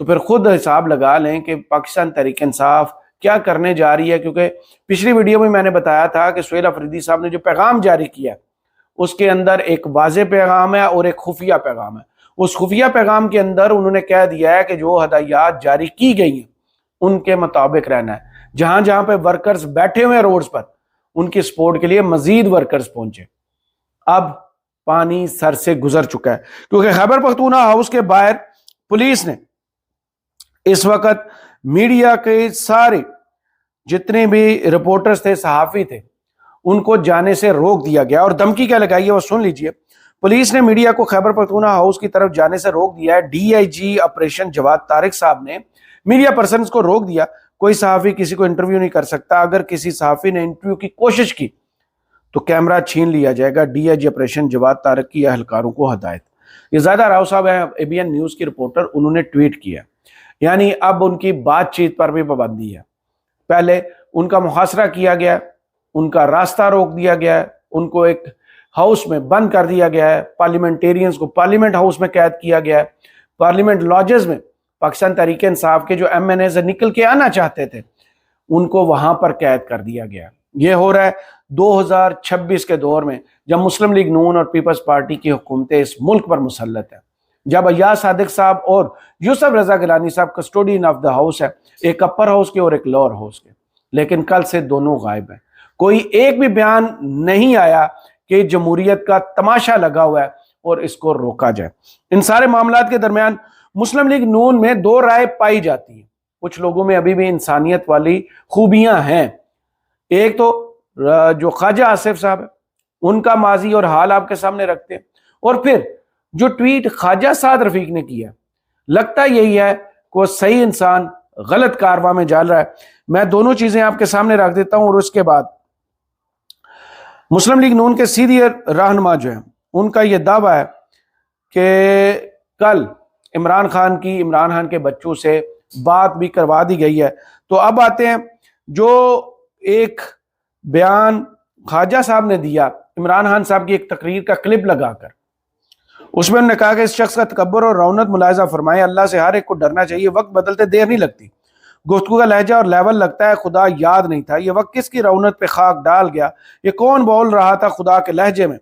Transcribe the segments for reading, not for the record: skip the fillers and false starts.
تو پھر خود حساب لگا لیں کہ پاکستان تحریک انصاف کیا کرنے جا رہی ہے. کیونکہ پچھلی ویڈیو میں میں نے بتایا تھا کہ سہیل افریدی صاحب نے جو پیغام جاری کیا اس کے اندر ایک واضح پیغام ہے اور ایک خفیہ پیغام ہے. اس خفیہ پیغام کے اندر انہوں نے کہہ دیا ہے کہ جو ہدایات جاری کی گئی ہیں ان کے مطابق رہنا ہے. جہاں جہاں پہ ورکرز بیٹھے ہوئے ہیں روڈز پر ان کی سپورٹ کے لیے مزید ورکرز پہنچے. اب پانی سر سے گزر چکا ہے کیونکہ خیبر پختونخوا ہاؤس کے باہر پولیس نے اس وقت میڈیا کے سارے جتنے بھی رپورٹرز تھے، صحافی تھے، ان کو جانے سے روک دیا گیا. اور دھمکی کیا لگائی ہے وہ سن لیجئے. پولیس نے میڈیا کو خیبر پختونخوا ہاؤس کی طرف جانے سے روک دیا ہے. ڈی آئی جی آپریشن جواد طارق صاحب نے میڈیا پرسنز کو روک دیا. کوئی صحافی کسی کو انٹرویو نہیں کر سکتا. اگر کسی صحافی نے انٹرویو کی کوشش کی تو کیمرہ چھین لیا جائے گا. ڈی آئی جی آپریشن جواد طارق کی اہلکاروں کو ہدایت. یہ زیادہ راؤ صاحب ہیں اے بی این نیوز کی رپورٹر، انہوں نے ٹویٹ کیا یعنی اب ان کی بات چیت پر بھی پابندی ہے. پہلے ان کا محاصرہ کیا گیا، ان کا راستہ روک دیا گیا ہے، ان کو ایک ہاؤس میں بند کر دیا گیا ہے. پارلیمنٹیرینز کو پارلیمنٹ ہاؤس میں قید کیا گیا ہے. پارلیمنٹ لاجز میں پاکستان تحریک انصاف کے جو ایم این اے نکل کے آنا چاہتے تھے ان کو وہاں پر قید کر دیا گیا. یہ ہو رہا ہے 2026 کے دور میں جب مسلم لیگ نون اور پیپلز پارٹی کی حکومتیں اس ملک پر مسلط ہیں، جب ایاز صادق صاحب اور یوسف رضا گیلانی صاحب کسٹوڈین آف دا ہاؤس ہے، ایک اپر ہاؤس کے اور ایک لوور ہاؤس کے. لیکن کل سے دونوں غائب ہیں. کوئی ایک بھی بیان نہیں آیا کہ جمہوریت کا تماشا لگا ہوا ہے اور اس کو روکا جائے. ان سارے معاملات کے درمیان مسلم لیگ نون میں دو رائے پائی جاتی ہیں. کچھ لوگوں میں ابھی بھی انسانیت والی خوبیاں ہیں. ایک تو جو خواجہ آصف صاحب ہیں ان کا ماضی اور حال آپ کے سامنے رکھتے ہیں، اور پھر جو ٹویٹ خواجہ سعد رفیق نے کیا لگتا یہی ہے کہ وہ صحیح انسان غلط کارواں میں جال رہا ہے. میں دونوں چیزیں آپ کے سامنے رکھ دیتا ہوں اور اس کے بعد مسلم لیگ نون کے سینئر رہنما جو ہیں ان کا یہ دعویٰ ہے کہ کل عمران خان کے بچوں سے بات بھی کروا دی گئی ہے. تو اب آتے ہیں جو ایک بیان خواجہ صاحب نے دیا عمران خان صاحب کی ایک تقریر کا کلپ لگا کر. اس میں انہوں نے کہا کہ اس شخص کا تکبر اور رونت ملاحظہ فرمائے. اللہ سے ہر ایک کو ڈرنا چاہیے. وقت بدلتے دیر نہیں لگتی. گفتگو کا لہجہ اور لیول لگتا ہے خدا یاد نہیں تھا. یہ وقت کس کی رونت پہ خاک ڈال گیا؟ یہ کون بول رہا تھا خدا کے لہجے میں؟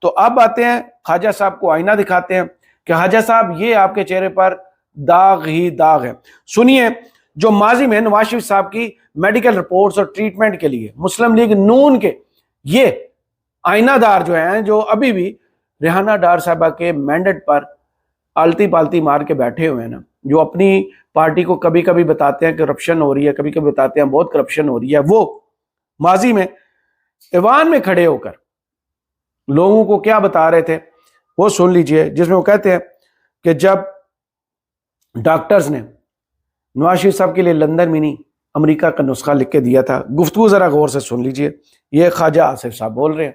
تو اب آتے ہیں خواجہ صاحب کو آئینہ دکھاتے ہیں کہ خواجہ صاحب یہ آپ کے چہرے پر داغ ہی داغ ہے. سنیے جو ماضی میں نواز شریف صاحب کی میڈیکل رپورٹس اور ٹریٹمنٹ کے لیے مسلم لیگ نون کے یہ آئینہ دار جو ہیں، جو ابھی بھی ریحانہ ڈار صاحبہ کے مینڈیٹ پر آلتی پالتی مار کے بیٹھے ہوئے ہیں نا، جو اپنی پارٹی کو کبھی کبھی بتاتے ہیں کہ کرپشن ہو رہی ہے، کبھی کبھی بتاتے ہیں بہت کرپشن ہو رہی ہے، وہ ماضی میں ایوان میں کھڑے ہو کر لوگوں کو کیا بتا رہے تھے وہ سن لیجئے. جس میں وہ کہتے ہیں کہ جب ڈاکٹرز نے نواز شریف صاحب کے لیے لندن میں نہیں امریکہ کا نسخہ لکھ کے دیا تھا. گفتگو ذرا غور سے سن لیجئے. یہ خواجہ آصف صاحب بول رہے ہیں.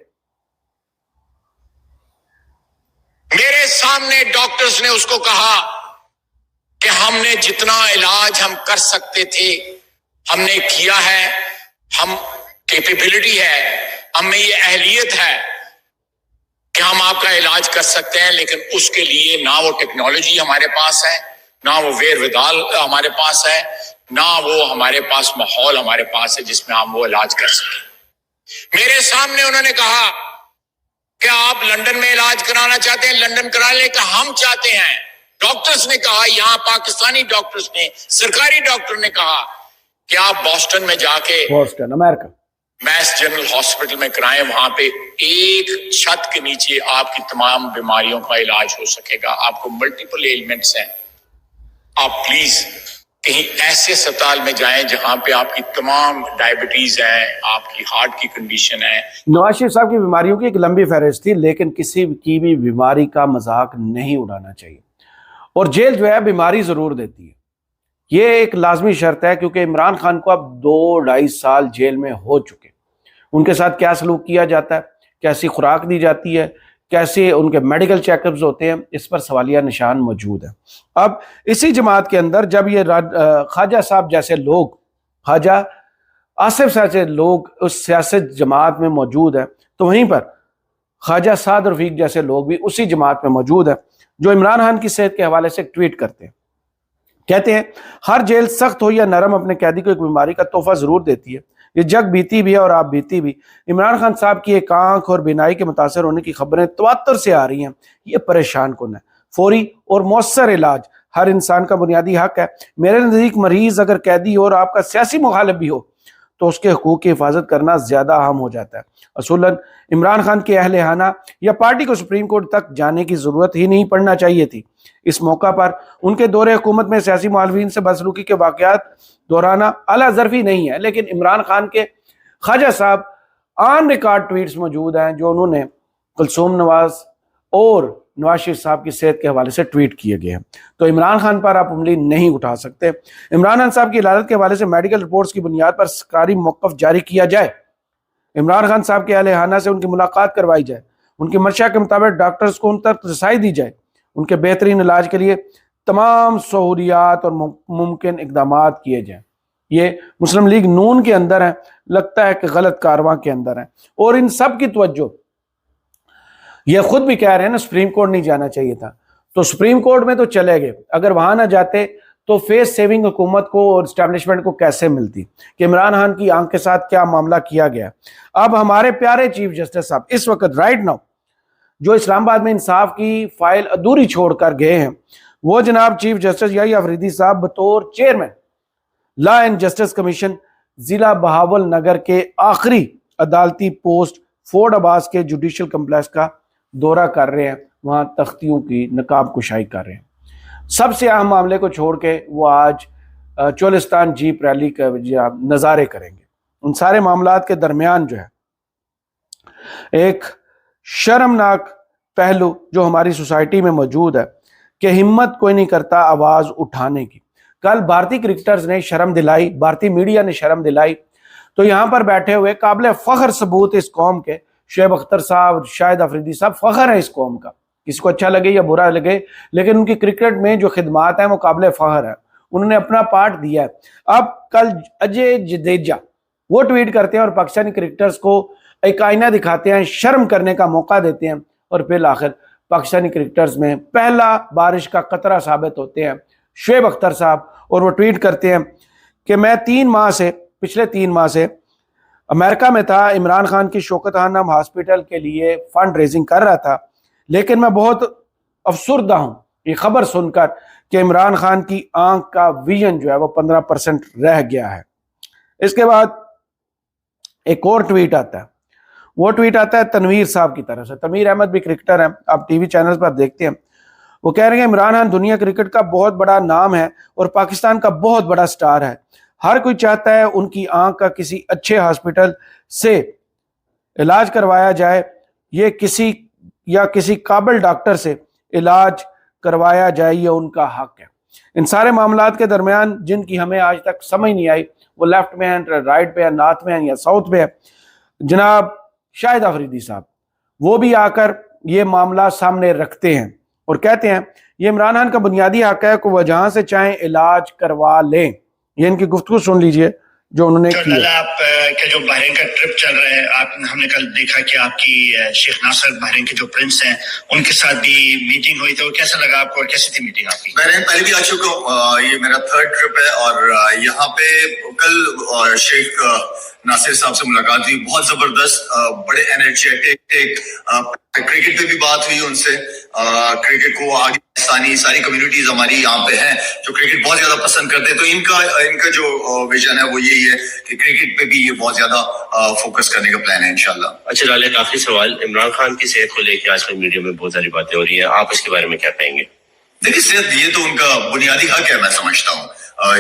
میرے سامنے ڈاکٹرز نے اس کو کہا کہ ہم نے جتنا علاج ہم کر سکتے تھے ہم نے کیا ہے، ہم کیپیبلٹی ہے، ہم میں یہ اہلیت ہے کہ ہم آپ کا علاج کر سکتے ہیں، لیکن اس کے لیے نہ وہ ٹیکنالوجی ہمارے پاس ہے، نہ وہ ویر ودال ہمارے پاس ہے، نہ وہ ہمارے پاس ماحول ہمارے پاس ہے جس میں ہم وہ علاج کر سکیں. میرے سامنے انہوں نے کہا کہ آپ لندن میں علاج کرانا چاہتے ہیں، لندن کرا لیں کہ ہم چاہتے ہیں. ڈاکٹرز نے کہا، یہاں پاکستانی ڈاکٹرز نے، سرکاری ڈاکٹر نے کہا کہ آپ بوسٹن میں جا کے بوسٹن امریکہ میس جنرل ہاسپٹل میں کرائیں، وہاں پہ ایک چھت کے نیچے آپ کی تمام بیماریوں کا علاج ہو سکے گا. آپ کو ملٹیپل ایلمنٹس ہیں، آپ پلیز کہیں ایسے اسپتال میں جائیں جہاں پہ آپ کی تمام ڈائبٹیز ہیں، آپ کی ہارٹ کی کنڈیشن ہے. نواز شریف صاحب کی بیماریوں کی ایک لمبی فہرست تھی، لیکن کسی کی بھی بیماری کا مذاق نہیں اڑانا چاہیے. اور جیل جو ہے بیماری ضرور دیتی ہے، یہ ایک لازمی شرط ہے، کیونکہ عمران خان کو اب 2-2.5 سال جیل میں ہو چکے. ان کے ساتھ کیا سلوک کیا جاتا ہے، کیسی خوراک دی جاتی ہے، کیسے ان کے میڈیکل چیک اپس ہوتے ہیں، اس پر سوالیہ نشان موجود ہے. اب اسی جماعت کے اندر جب یہ خواجہ صاحب جیسے لوگ، خواجہ آصف صاحب سے لوگ اس سیاست جماعت میں موجود ہیں، تو وہیں پر خواجہ سعد رفیق جیسے لوگ بھی اسی جماعت میں موجود ہیں جو عمران خان کی صحت کے حوالے سے ٹویٹ کرتے ہیں. کہتے ہیں ہر جیل سخت ہو یا نرم اپنے قیدی کو ایک بیماری کا تحفہ ضرور دیتی ہے. یہ جگ بیتی بھی ہے اور آپ بیتی بھی. عمران خان صاحب کی ایک آنکھ اور بینائی کے متاثر ہونے کی خبریں تواتر سے آ رہی ہیں. یہ پریشان کن ہے. فوری اور مؤثر علاج ہر انسان کا بنیادی حق ہے. میرے نزدیک مریض اگر قیدی ہو اور آپ کا سیاسی مخالف بھی ہو تو اس کے حقوق کی حفاظت کرنا زیادہ اہم ہو جاتا ہے. اصولاً عمران خان کے اہل خانہ یا پارٹی کو سپریم کورٹ تک جانے کی ضرورت ہی نہیں پڑنا چاہیے تھی. اس موقع پر ان کے دور حکومت میں سیاسی مخالفین سے بدسلوکی کے واقعات دہرانا اعلیٰ ظرفی نہیں ہے، لیکن عمران خان کے خواجہ صاحب آن ریکارڈ ٹویٹس موجود ہیں جو انہوں نے کلثوم نواز اور نواز شریف صاحب کی صحت کے حوالے سے ٹویٹ کیے گئے ہیں. تو عمران خان پر آپ انگلی نہیں اٹھا سکتے. عمران خان صاحب کی عدالت کے حوالے سے میڈیکل رپورٹس کی بنیاد پر سرکاری موقف جاری کیا جائے. عمران خان صاحب کے اہل خانہ سے ان کی ملاقات کروائی جائے. ان کی منشا کے مطابق ڈاکٹرز کو ان تک رسائی دی جائے. ان کے بہترین علاج کے لیے تمام سہولیات اور ممکن اقدامات کیے جائیں. یہ مسلم لیگ نون کے اندر ہے، لگتا ہے کہ غلط کارواں کے اندر ہے. اور ان سب کی توجہ یہ خود بھی کہہ رہے ہیں نا سپریم کورٹ نہیں جانا چاہیے تھا. تو سپریم کورٹ میں تو چلے گئے، اگر وہاں نہ جاتے تو فیس سیونگ حکومت کو اور اسٹیبلشمنٹ کو کیسے ملتی کہ عمران خان کی آنکھ کے ساتھ کیا معاملہ کیا گیا. اب ہمارے پیارے چیف جسٹس صاحب اس وقت رائٹ ناؤ جو اسلام آباد میں انصاف کی فائل ادھوری چھوڑ کر گئے ہیں، وہ جناب چیف جسٹس یحییٰ آفریدی صاحب بطور chairman law and justice commission ضلع بہاول نگر کے آخری عدالتی پوسٹ فورٹ عباس کے جوڈیشل کمپلیکس کا دورہ کر رہے ہیں. وہاں تختیوں کی نقاب کشائی کر رہے ہیں. سب سے اہم معاملے کو چھوڑ کے وہ آج چولستان جیپ ریلی کا نظارے کریں گے. ان سارے معاملات کے درمیان جو ہے ایک شرمناک پہلو جو ہماری سوسائٹی میں موجود ہے کہ ہمت کوئی نہیں کرتا آواز اٹھانے کی. کل بھارتی کرکٹرز نے شرم دلائی، بھارتی میڈیا نے شرم دلائی. تو یہاں پر بیٹھے ہوئے قابل فخر ثبوت اس قوم کے شعیب اختر صاحب، شاہد آفریدی صاحب فخر ہے اس قوم کا. کسی کو اچھا لگے یا برا لگے، لیکن ان کی کرکٹ میں جو خدمات ہیں وہ قابل فخر ہے. انہوں نے اپنا پارٹ دیا ہے. اب کل اجے جدیجا وہ ٹویٹ کرتے ہیں اور پاکستانی کرکٹرز کو ایک آئینہ دکھاتے ہیں، شرم کرنے کا موقع دیتے ہیں، اور پھر آخر پاکستانی کرکٹرز میں پہلا بارش کا قطرہ ثابت ہوتے ہیں شعیب اختر صاحب. اور وہ ٹویٹ کرتے ہیں کہ میں پچھلے 3 ماہ سے امریکہ میں تھا، عمران خان کی شوکت خانم ہاسپٹل کے لیے فنڈ ریزنگ کر رہا تھا، لیکن میں بہت افسردہ ہوں یہ خبر سن کر کہ عمران خان کی آنکھ کا ویژن جو ہے وہ 15% رہ گیا ہے. اس کے بعد ایک اور ٹویٹ آتا ہے. وہ ٹویٹ آتا ہے تنویر صاحب کی طرف سے. تنویر احمد بھی کرکٹر ہیں، آپ ٹی وی چینلز پر دیکھتے ہیں. وہ کہہ رہے ہیں عمران خان دنیا کرکٹ کا بہت بڑا نام ہے اور پاکستان کا بہت بڑا سٹار ہے. ہر کوئی چاہتا ہے ان کی آنکھ کا کسی اچھے ہاسپٹل سے علاج کروایا جائے، یہ کسی قابل ڈاکٹر سے علاج کروایا جائے، یہ ان کا حق ہے. ان سارے معاملات کے درمیان جن کی ہمیں آج تک سمجھ نہیں آئی، وہ لیفٹ میں ہیں، رائٹ پہ ہیں، نارتھ میں ہیں یا ساؤتھ پہ ہے. جناب شاہد آفریدی صاحب وہ بھی آ کر یہ معاملہ سامنے رکھتے ہیں اور کہتے ہیں یہ عمران خان کا بنیادی حق ہے کہ وہ جہاں سے چاہیں علاج کروا لیں. یہ ان کی گفتگو سن لیجئے جو انہوں نے کی. آپ کے جو بحرین کا ٹرپ چل رہا ہے، ہم نے کل دیکھا کہ آپ کی شیخ ناصر بحرین کے جو پرنس ہیں ان کے ساتھ بھی میٹنگ ہوئی، تو کیسا لگا آپ کو اور کیسی تھی میٹنگ آپ کی؟ بحرین پہلے بھی آ چکا ہوں، یہ میرا 3rd ٹرپ ہے اور یہاں پہ کل شیخ ناصر صاحب سے ملاقات ہوئی، بہت زبردست، بڑے انرجیٹک. کرکٹ پہ بھی بات ہوئی ان سے، کرکٹ کو آگے ساری کمیونٹیز ہماری یہاں پہ ہیں جو کرکٹ بہت زیادہ پسند کرتے ہیں، تو ان کا جو ویژن ہے وہ یہی ہے کہ کرکٹ پہ بھی یہ بہت زیادہ فوکس کرنے کا پلان ہے انشاءاللہ. اچھا ڈالے، ایک آخری سوال، عمران خان کی صحت کو لے کے آج کل میڈیا میں بہت ساری باتیں ہو رہی ہیں، آپ اس کے بارے میں کیا کہیں گے؟ دیکھیے صحت یہ تو ان کا بنیادی حق ہے، میں سمجھتا ہوں،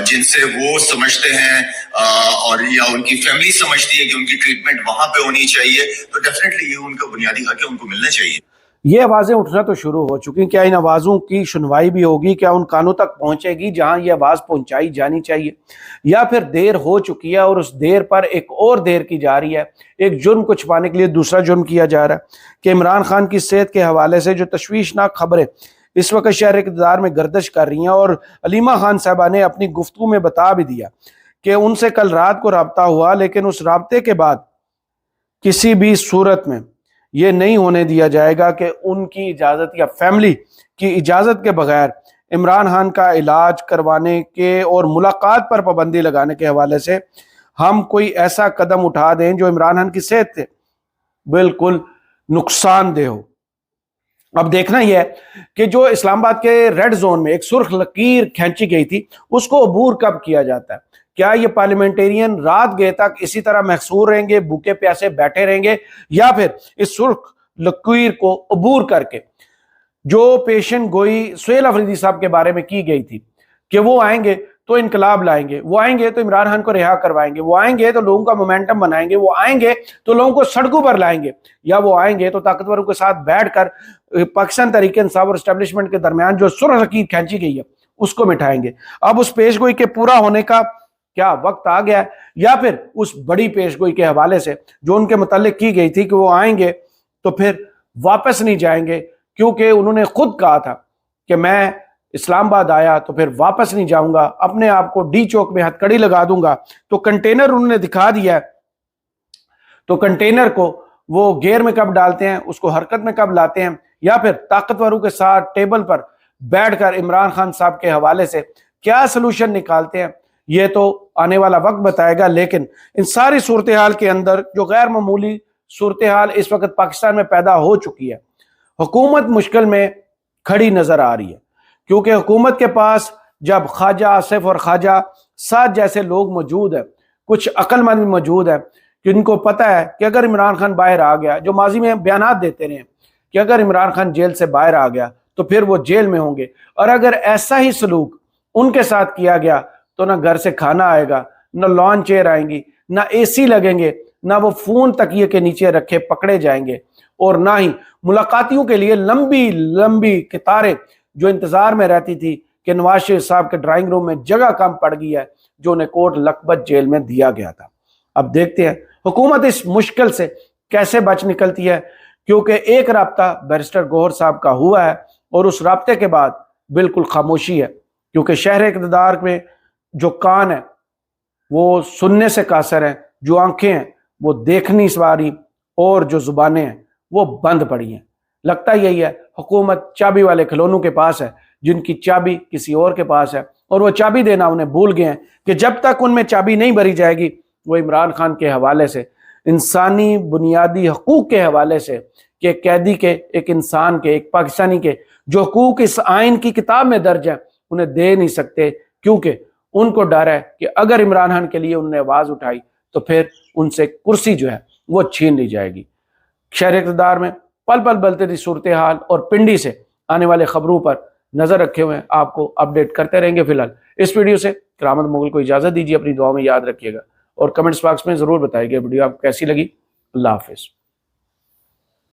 جن سے وہ سمجھتے ہیں اور یا ان کی فیملی سمجھتی ہے کہ ان کی ٹریٹمنٹ وہاں پہ ہونی چاہیے، تو ڈیفینیٹلی یہ ان کا بنیادی حق ہے، ان کو ملنا چاہیے. یہ آوازیں اٹھنا تو شروع ہو چکی. کیا ان آوازوں کی سنوائی بھی ہوگی؟ کیا ان کانوں تک پہنچے گی جہاں یہ آواز پہنچائی جانی چاہیے؟ یا پھر دیر ہو چکی ہے اور اس دیر پر ایک اور دیر کی جا رہی ہے، ایک جرم کو چھپانے کے لیے دوسرا جرم کیا جا رہا ہے کہ عمران خان کی صحت کے حوالے سے جو تشویشناک خبریں اس وقت شہر اقتدار میں گردش کر رہی ہیں، اور علیمہ خان صاحبہ نے اپنی گفتگو میں بتا بھی دیا کہ ان سے کل رات کو رابطہ ہوا، لیکن اس رابطے کے بعد کسی بھی صورت میں یہ نہیں ہونے دیا جائے گا کہ ان کی اجازت یا فیملی کی اجازت کے بغیر عمران خان کا علاج کروانے کے اور ملاقات پر پابندی لگانے کے حوالے سے ہم کوئی ایسا قدم اٹھا دیں جو عمران خان کی صحت کے بالکل نقصان دہ ہو۔ اب دیکھنا یہ ہے کہ جو اسلام آباد کے ریڈ زون میں ایک سرخ لکیر کھینچی گئی تھی، اس کو عبور کب کیا جاتا ہے؟ کیا یہ پارلیمنٹیرین رات گئے تک اسی طرح محصور رہیں گے، بھوکے پیاسے بیٹھے رہیں گے، یا پھر اس سرخ لکیر کو عبور کر کے جو پیشن گوئی سہیل افریدی صاحب کے بارے میں کی گئی تھی کہ وہ آئیں گے تو انقلاب لائیں گے، وہ آئیں گے تو عمران خان کو رہا کروائیں گے، وہ آئیں گے تو لوگوں کا مومنٹم بنائیں گے، وہ آئیں گے تو لوگوں کو سڑکوں پر لائیں گے، یا وہ آئیں گے تو طاقتوروں کے ساتھ بیٹھ کر پاکستان تحریک انصاف اور اسٹیبلشمنٹ کے درمیان جو سرخ لکیر کھینچی گئی ہے اس کو مٹھائیں گے؟ اب اس پیش گوئی کے پورا ہونے کا کیا وقت آ گیا ہے، یا پھر اس بڑی پیش گوئی کے حوالے سے جو ان کے متعلق کی گئی تھی کہ وہ آئیں گے تو پھر واپس نہیں جائیں گے، کیونکہ انہوں نے خود کہا تھا کہ میں اسلام آباد آیا تو پھر واپس نہیں جاؤں گا، اپنے آپ کو ڈی چوک میں ہتھ کڑی لگا دوں گا، تو کنٹینر انہوں نے دکھا دیا ہے، تو کنٹینر کو وہ گیئر میں کب ڈالتے ہیں، اس کو حرکت میں کب لاتے ہیں، یا پھر طاقتوروں کے ساتھ ٹیبل پر بیٹھ کر عمران خان صاحب کے حوالے سے کیا سلوشن نکالتے ہیں، یہ تو آنے والا وقت بتائے گا۔ لیکن ان ساری صورتحال کے اندر جو غیر معمولی صورتحال اس وقت پاکستان میں پیدا ہو چکی ہے، حکومت مشکل میں کھڑی نظر آ رہی ہے، کیونکہ حکومت کے پاس جب خواجہ آصف اور خواجہ سعد جیسے لوگ موجود ہیں، کچھ عقل مند بھی موجود ہیں، جن کو پتہ ہے کہ اگر عمران خان باہر آ گیا، جو ماضی میں بیانات دیتے رہے کہ اگر عمران خان جیل سے باہر آ گیا تو پھر وہ جیل میں ہوں گے، اور اگر ایسا ہی سلوک ان کے ساتھ کیا گیا تو نہ گھر سے کھانا آئے گا، نہ لان چیئر آئیں گی، نہ اے سی لگیں گے، نہ وہ فون تکیے کے نیچے رکھے پکڑے جائیں گے، اور نہ ہی ملاقاتیوں کے لیے لمبی لمبی قطاریں جو انتظار میں رہتی تھی کہ نواز شریف صاحب کے ڈرائنگ روم میں جگہ کم پڑ گئی ہے، جو انہیں کوٹ لکھپت جیل میں دیا گیا تھا۔ اب دیکھتے ہیں حکومت اس مشکل سے کیسے بچ نکلتی ہے، کیونکہ ایک رابطہ بیرسٹر گوہر صاحب کا ہوا ہے، اور اس رابطے کے بعد بالکل خاموشی ہے، کیونکہ شہر اقتدار میں جو کان ہے وہ سننے سے قاصر ہیں، جو آنکھیں ہیں وہ دیکھنی سواری، اور جو زبانیں ہیں وہ بند پڑی ہیں۔ لگتا یہی ہے حکومت چابی والے کھلونوں کے پاس ہے، جن کی چابی کسی اور کے پاس ہے، اور وہ چابی دینا انہیں بھول گئے ہیں کہ جب تک ان میں چابی نہیں بھری جائے گی، وہ عمران خان کے حوالے سے، انسانی بنیادی حقوق کے حوالے سے، کہ ایک قیدی کے، ایک انسان کے، ایک پاکستانی کے جو حقوق اس آئین کی کتاب میں درج ہیں، انہیں دے نہیں سکتے، کیونکہ ان کو ڈر ہے کہ اگر عمران خان کے لیے انہوں نے آواز اٹھائی تو پھر ان سے کرسی جو ہے وہ چھین لی جائے گی۔ شہر اقتدار میں پل پل بدلتی صورتحال اور پنڈی سے آنے والے خبروں پر نظر رکھے ہوئے ہیں، آپ کو اپڈیٹ کرتے رہیں گے۔ فی الحال اس ویڈیو سے کرامت مغل کو اجازت دیجیے، اپنی دعاؤں میں یاد رکھیے گا، اور کمنٹس باکس میں ضرور بتائیے گا ویڈیو آپ کو کیسی لگی۔ اللہ حافظ۔